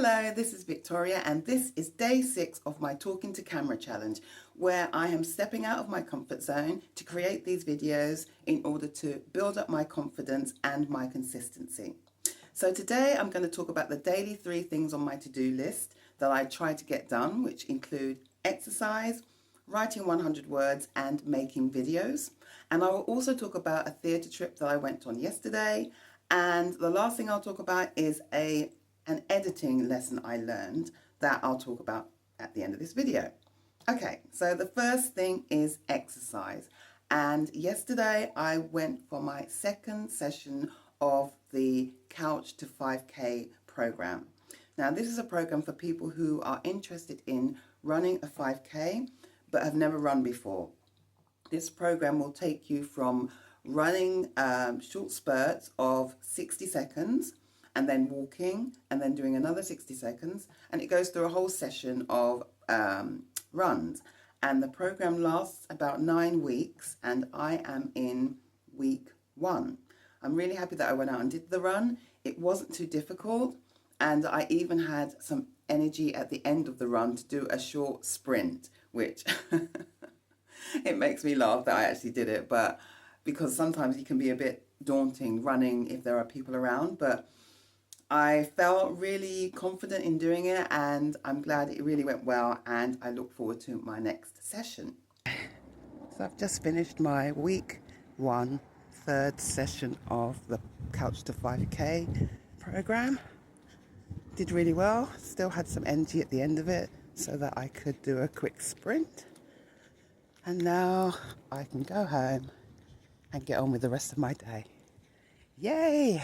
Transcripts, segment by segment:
Hello, this is Victoria and this is day 6 of my Talking to Camera challenge, where I am stepping out of my comfort zone to create these videos in order to build up my confidence and my consistency. So today I'm going to talk about the daily 3 things on my to-do list that I try to get done, which include exercise, writing 100 words and making videos. And I will also talk about a theatre trip that I went on yesterday. And the last thing I'll talk about is an editing lesson I learned that I'll talk about at the end of this video. Okay, so the first thing is exercise. And yesterday I went for my second session of the Couch to 5K program. Now this is a program for people who are interested in running a 5K but have never run before. This program will take you from running short spurts of 60 seconds and then walking and then doing another 60 seconds, and it goes through a whole session of runs, and the program lasts about 9 weeks and I am in week 1. I'm really happy that I went out and did the run. It wasn't too difficult, and I even had some energy at the end of the run to do a short sprint, which it makes me laugh that I actually did it, but because sometimes it can be a bit daunting running if there are people around, but I felt really confident in doing it and I'm glad it really went well, and I look forward to my next session. So I've just finished my week 1 third session of the Couch to 5K program. Did really well, still had some energy at the end of it so that I could do a quick sprint. And now I can go home and get on with the rest of my day. Yay!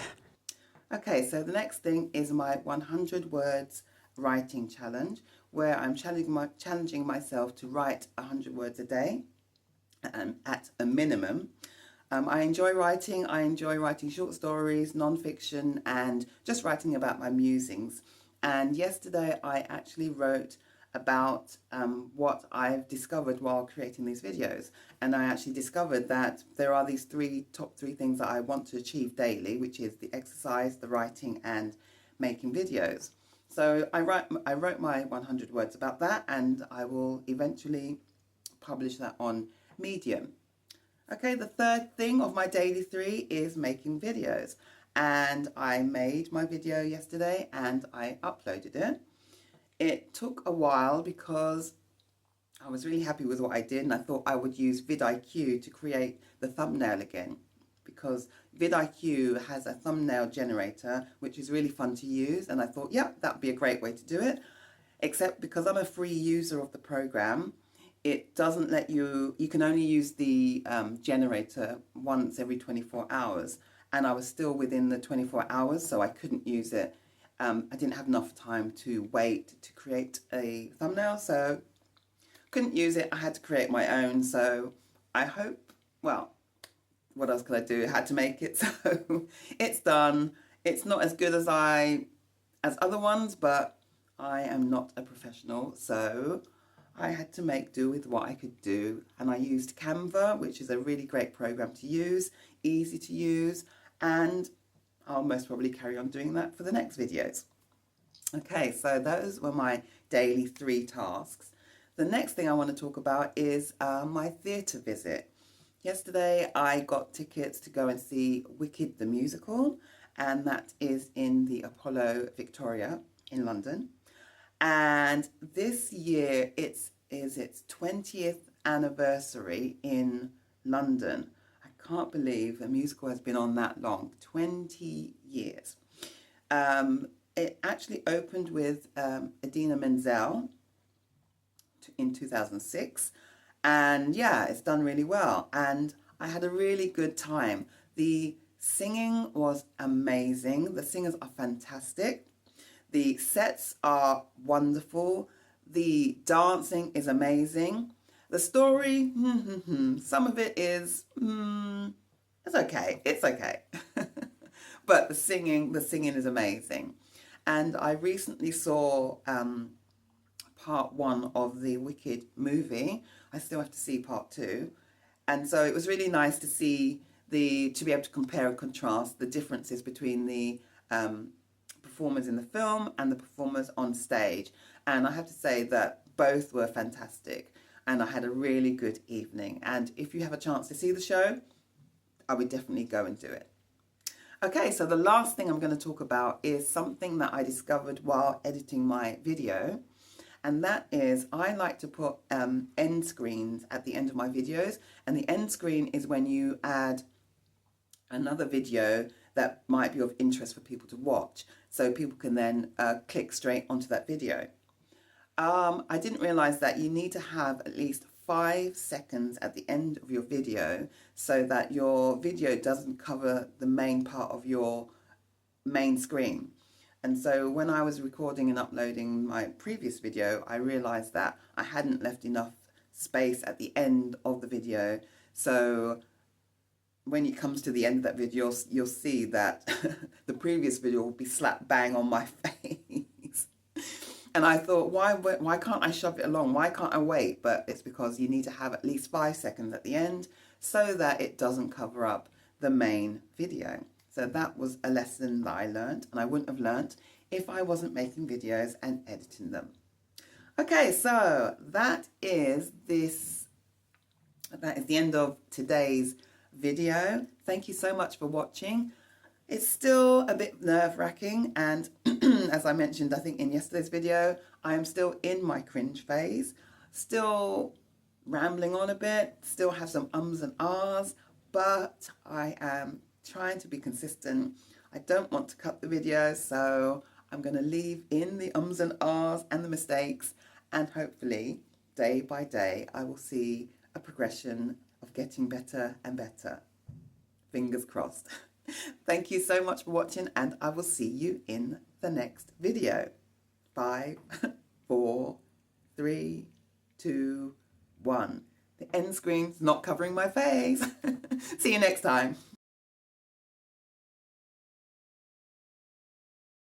Okay, so the next thing is my 100 words writing challenge, where I'm challenging myself to write 100 words a day at a minimum. I enjoy writing. I enjoy writing short stories, non-fiction, and just writing about my musings. And yesterday I actually wrote about what I've discovered while creating these videos. And I actually discovered that there are these top three things that I want to achieve daily, which is the exercise, the writing, and making videos. So I wrote my 100 words about that, and I will eventually publish that on Medium. Okay, the third thing of my daily 3 is making videos. And I made my video yesterday and I uploaded it. It took a while because I was really happy with what I did, and I thought I would use vidIQ to create the thumbnail again, because vidIQ has a thumbnail generator which is really fun to use, and I thought, yeah, that would be a great way to do it. Except because I'm a free user of the program, it doesn't let you can only use the generator once every 24 hours, and I was still within the 24 hours, so I couldn't use it. I didn't have enough time to wait to create a thumbnail, so couldn't use it. I had to create my own, so I hope, well, what else could I do? I had to make it, so it's done. It's not as good as other ones, but I am not a professional, so I had to make do with what I could do. And I used Canva, which is a really great program to use, easy to use, and I'll most probably carry on doing that for the next videos. Okay, so those were my daily 3 tasks. The next thing I want to talk about is my theatre visit. Yesterday I got tickets to go and see Wicked the musical, and that is in the Apollo Victoria in London. And this year it's its 20th anniversary in London. I can't believe a musical has been on that long, 20 years. It actually opened with Idina Menzel in 2006, and yeah, it's done really well, and I had a really good time. The singing was amazing. The singers are fantastic. The sets are wonderful. The dancing is amazing. The story, some of it is, it's okay. It's okay. But the singing is amazing. And I recently saw part 1 of the Wicked movie. I still have to see part 2. And so it was really nice to see to be able to compare and contrast the differences between the performers in the film and the performers on stage. And I have to say that both were fantastic. And I had a really good evening. And if you have a chance to see the show, I would definitely go and do it. Okay, so the last thing I'm going to talk about is something that I discovered while editing my video. And that is, I like to put end screens at the end of my videos. And the end screen is when you add another video that might be of interest for people to watch. So people can then click straight onto that video. I didn't realize that you need to have at least 5 seconds at the end of your video so that your video doesn't cover the main part of your main screen. And so when I was recording and uploading my previous video, I realized that I hadn't left enough space at the end of the video. So when it comes to the end of that video, you'll see that the previous video will be slap bang on my face. And I thought, why can't I shove it along? Why can't I wait? But it's because you need to have at least 5 seconds at the end so that it doesn't cover up the main video. So that was a lesson that I learned, and I wouldn't have learned if I wasn't making videos and editing them. Okay, so that is the end of today's video. Thank you so much for watching. It's still a bit nerve-wracking, and as I mentioned, I think in yesterday's video, I am still in my cringe phase, still rambling on a bit, still have some ums and ahs, but I am trying to be consistent. I don't want to cut the video, so I'm going to leave in the ums and ahs and the mistakes, and hopefully, day by day, I will see a progression of getting better and better. Fingers crossed. Thank you so much for watching, and I will see you in the next video. 5, 4, 3, 2, 1. The end screen's not covering my face. See you next time.